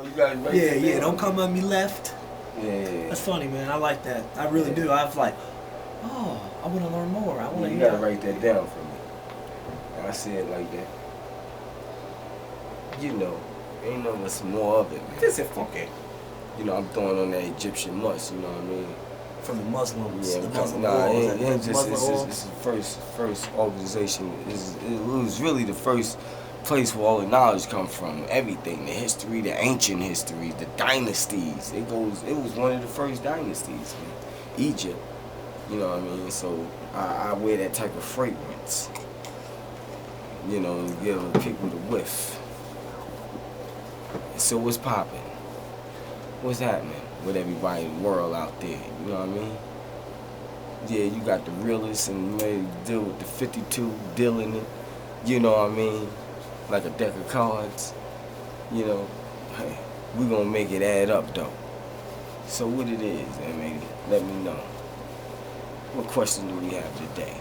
You gotta write Yeah, that yeah, down. don't come at me left. Yeah. That's funny, man. I like that. I really do. I was like, oh, I want to learn more. I want to You hear. gotta write that down for me. And I say it like that. You know, ain't no much more of it, man. This is funky. You know, I'm throwing on that Egyptian musk, you know what I mean? From the Muslims. Yeah, the because Muslim nah, oil, it ain't just, Muslim oil. it's the first organization. It was really the first place where all the knowledge comes from. Everything, the history, the ancient history, the dynasties. It was one of the first dynasties, man. Egypt, you know what I mean? So I wear that type of fragrance, you know, to give people the whiff. So what's popping? What's happening with everybody in the world out there? You know what I mean? Yeah, you got the realists and ready to deal with the 52 dealing it. You know what I mean? Like a deck of cards. You know, hey, we gonna make it add up though. So what it is, man, let me know. What question do we have today?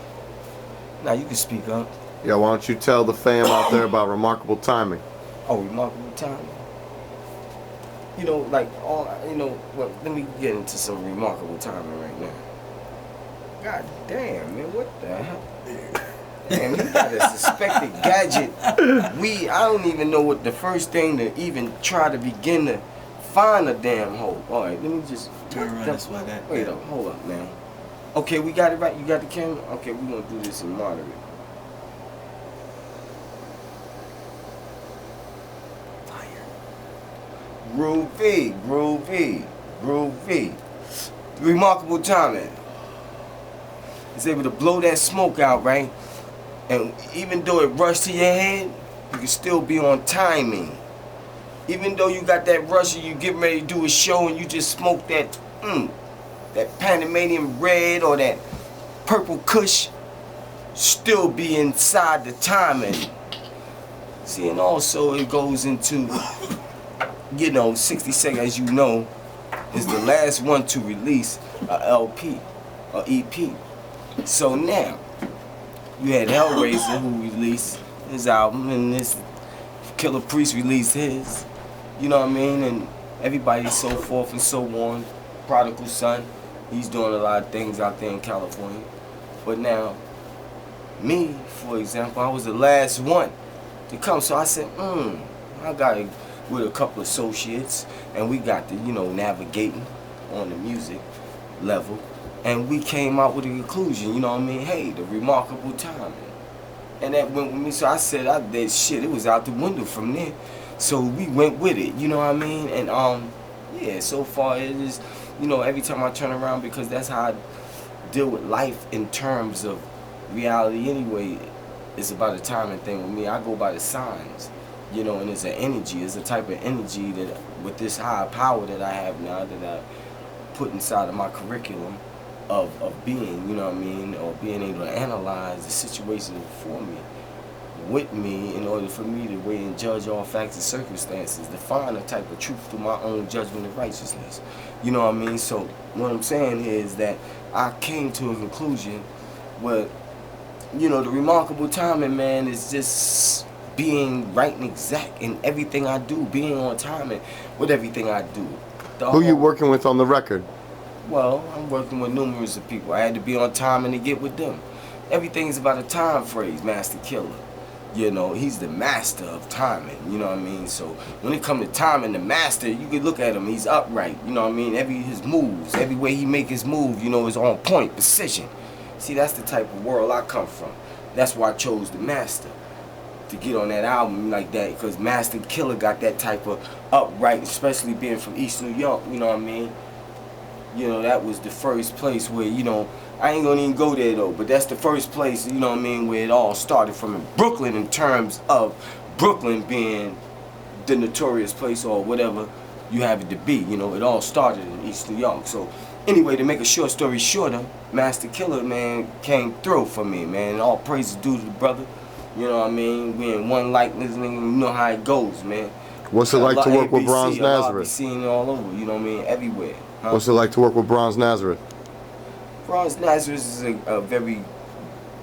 Now you can speak up. Yeah, why don't you tell the fam out there about remarkable timing? Oh, remarkable timing. You know, like well, let me get into some remarkable timing right now. God damn, man, what the hell? Damn, you got a suspected gadget. I don't even know what the first thing to even try to begin to find a damn hole. All right, let me just Turn around this way. Wait up, hold up, man. Okay, we got it right. You got the camera. Okay, we're gonna do this in moderate. Groovy. Remarkable timing. It's able to blow that smoke out, right? And even though it rushed to your head, you can still be on timing. Even though you got that rush and you getting ready to do a show and you just smoke that Panamanian red or that purple kush, still be inside the timing. See, and also it goes into, 60 Seconds, as you know, is the last one to release a LP, or EP. So now, you had Hellraiser who released his album, and this Killer Priest released his, you know what I mean, and everybody so forth and so on. Prodigal Son, he's doing a lot of things out there in California. But now, me, for example, I was the last one to come, so I said, I got it with a couple associates, and we got the, navigating on the music level, and we came out with a conclusion, you know what I mean? Hey, the remarkable timing. And that went with me, so I said, that shit, it was out the window from there. So we went with it, you know what I mean? And yeah, so far it is, every time I turn around, because that's how I deal with life in terms of reality anyway. It's about a timing thing with me. I go by the signs, and it's an energy. It's a type of energy that, with this higher power that I have now, that I put inside of my curriculum of being, you know what I mean, or being able to analyze the situation for me, with me, in order for me to weigh and judge all facts and circumstances, to find a type of truth through my own judgment and righteousness. You know what I mean? So what I'm saying is that I came to a conclusion where, the remarkable timing, man, is just being right and exact in everything I do, being on timing with everything I do. Who you working with on the record? Well, I'm working with numerous of people. I had to be on timing to get with them. Everything's about a time phrase, Master Killer. He's the master of timing, you know what I mean? So when it comes to timing, the master, you can look at him, he's upright, you know what I mean? His moves, every way he make his move, is on point, precision. See, that's the type of world I come from. That's why I chose the master to get on that album like that, because Master Killer got that type of upright, especially being from East New York, you know what I mean? That was the first place where, I ain't gonna even go there though, but that's the first place, you know what I mean, where it all started from, in Brooklyn, in terms of Brooklyn being the notorious place or whatever you have it to be. It all started in East New York. So anyway, to make a short story shorter, Master Killer, man, came through for me, man. And all praise is due to the brother. You know what I mean? We in one likeness, nigga. You know how it goes, man. What's it like to work with Bronze Nazareth? Seen all over, you know what I mean? Everywhere. Huh? What's it like to work with Bronze Nazareth? Bronze Nazareth is a very,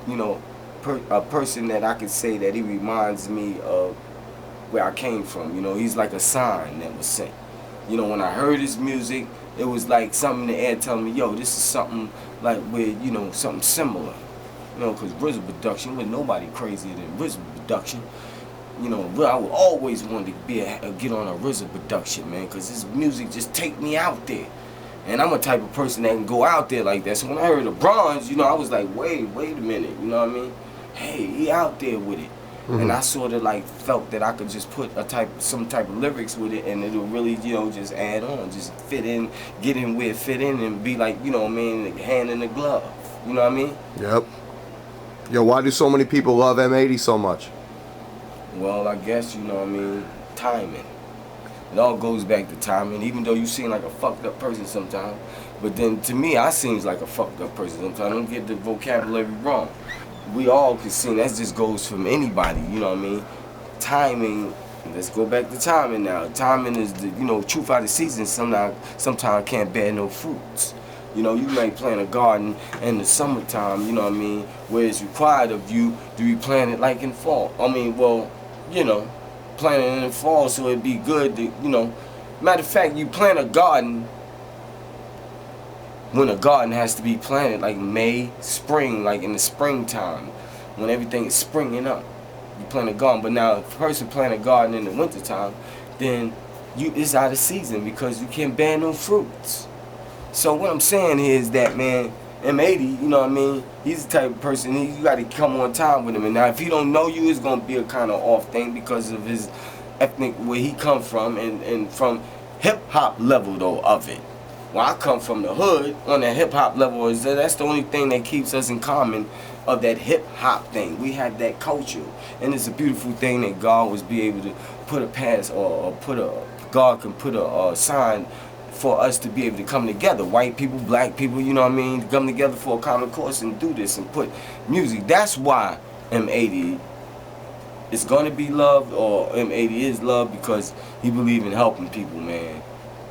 a person that I could say that he reminds me of where I came from. You know, he's like a sign that was sent. You know, when I heard his music, it was like something in the air telling me, yo, this is something like with, you know, something similar. You know, because RZA production, with nobody crazier than RZA production. You know, I would always want to get on a RZA production, man, because his music just take me out there. And I'm a type of person that can go out there like that. So when I heard the Bronze, you know, I was like, wait a minute, you know what I mean? Hey, he out there with it. Mm-hmm. And I sort of like felt that I could just put some type of lyrics with it, and it'll really, you know, just add on, just fit in, get in where it fit in, and be like, you know what I mean, hand in the glove. You know what I mean? Yep. Yo, why do so many people love M80 so much? Well, I guess, you know what I mean, timing. It all goes back to timing, even though you seem like a fucked up person sometimes. But then to me, I seems like a fucked up person sometimes. Don't get the vocabulary wrong. We all can sing, that just goes from anybody, you know what I mean? Timing, let's go back to timing now. Timing is the, you know, truth out of season sometimes can't bear no fruits. You know, you might plant a garden in the summertime, you know what I mean, where it's required of you to be planted like in fall. I mean, well, you know, planting in the fall so it'd be good to, you know. Matter of fact, you plant a garden when a garden has to be planted, like May, spring, like in the springtime, when everything is springing up. You plant a garden, but now if a person plant a garden in the wintertime, then it's out of season because you can't bear no fruits. So what I'm saying is that, man, M80, you know what I mean, he's the type of person, you got to come on time with him. And now if he don't know you, it's going to be a kind of off thing because of his ethnic, where he come from, and from hip-hop level, though, of it. Well, I come from the hood on that hip-hop level. That's the only thing that keeps us in common of that hip-hop thing. We have that culture. And it's a beautiful thing that God was be able to put a pass God can put a sign for us to be able to come together. White people, black people, you know what I mean, come together for a common cause and do this and put music. That's why M80 is going to be loved, or M80 is loved, because he believes in helping people, man,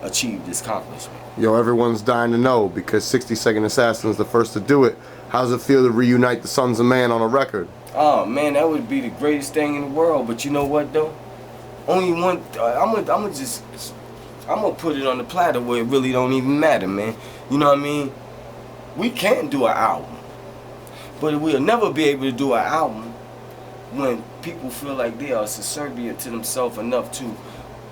achieve this accomplishment. Yo, everyone's dying to know, because 60-Second Assassin is the first to do it. How's it feel to reunite the Sons of Man on a record? Oh, man, that would be the greatest thing in the world. But you know what, though? Only one, I'm gonna put it on the platter where it really don't even matter, man. You know what I mean? We can do an album, but we'll never be able to do an album when people feel like they are subservient to themselves enough to,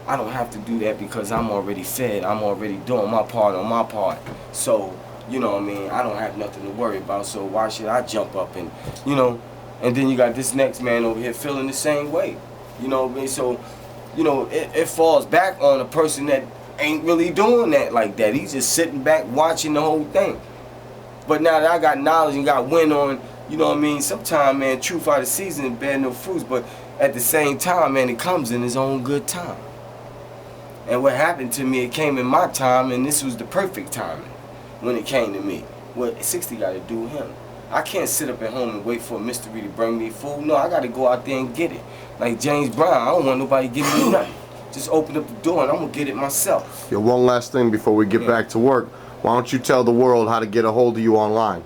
I don't have to do that because I'm already fed, I'm already doing my part on my part. So, you know what I mean, I don't have nothing to worry about, so why should I jump up and, you know, and then you got this next man over here feeling the same way. You know what I mean? So, you know, it falls back on a person that ain't really doing that like that. He's just sitting back watching the whole thing. But now that I got knowledge and got wind on, you know what I mean, sometimes, man, truth out of season bear no fruits, but at the same time, man, it comes in its own good time. And what happened to me, it came in my time, and this was the perfect timing when it came to me. What 60 got to do with him. I can't sit up at home and wait for a mystery to bring me food. No, I got to go out there and get it. Like James Brown, I don't want nobody giving me nothing. Just open up the door and I'm going to get it myself. Yo, one last thing before we get back to work. Why don't you tell the world how to get a hold of you online?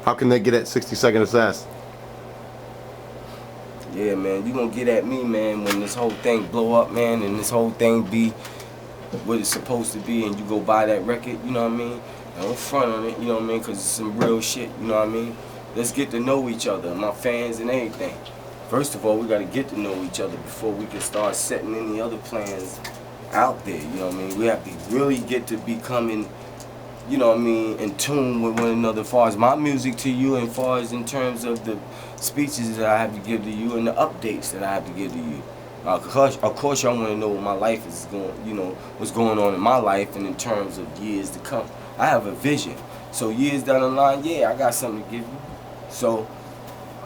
How can they get at 60-Second Assassin? Yeah, man, you going to get at me, man, when this whole thing blow up, man, and this whole thing be what it's supposed to be, and you go buy that record, you know what I mean? Don't front on it, you know what I mean, because it's some real shit, you know what I mean? Let's get to know each other, my fans and everything. First of all, we got to get to know each other before we can start setting any other plans out there, you know what I mean? We have to really get to becoming, you know what I mean, in tune with one another as far as my music to you and as far as in terms of the speeches that I have to give to you and the updates that I have to give to you. Of course, y'all want to know what my life is going, you know, what's going on in my life and in terms of years to come. I have a vision. So years down the line, yeah, I got something to give you. So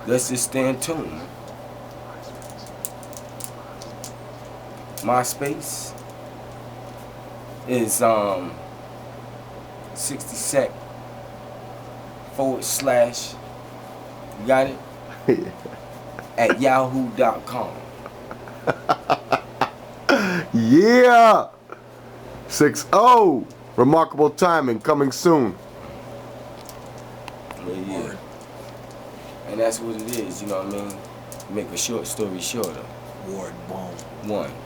let's just stay in tune. MySpace is 60sec / you got it? at yahoo.com. Yeah! 6-0! Remarkable timing coming soon. Yeah. And that's what it is, you know what I mean? Make a short story shorter. Ward, boom. One.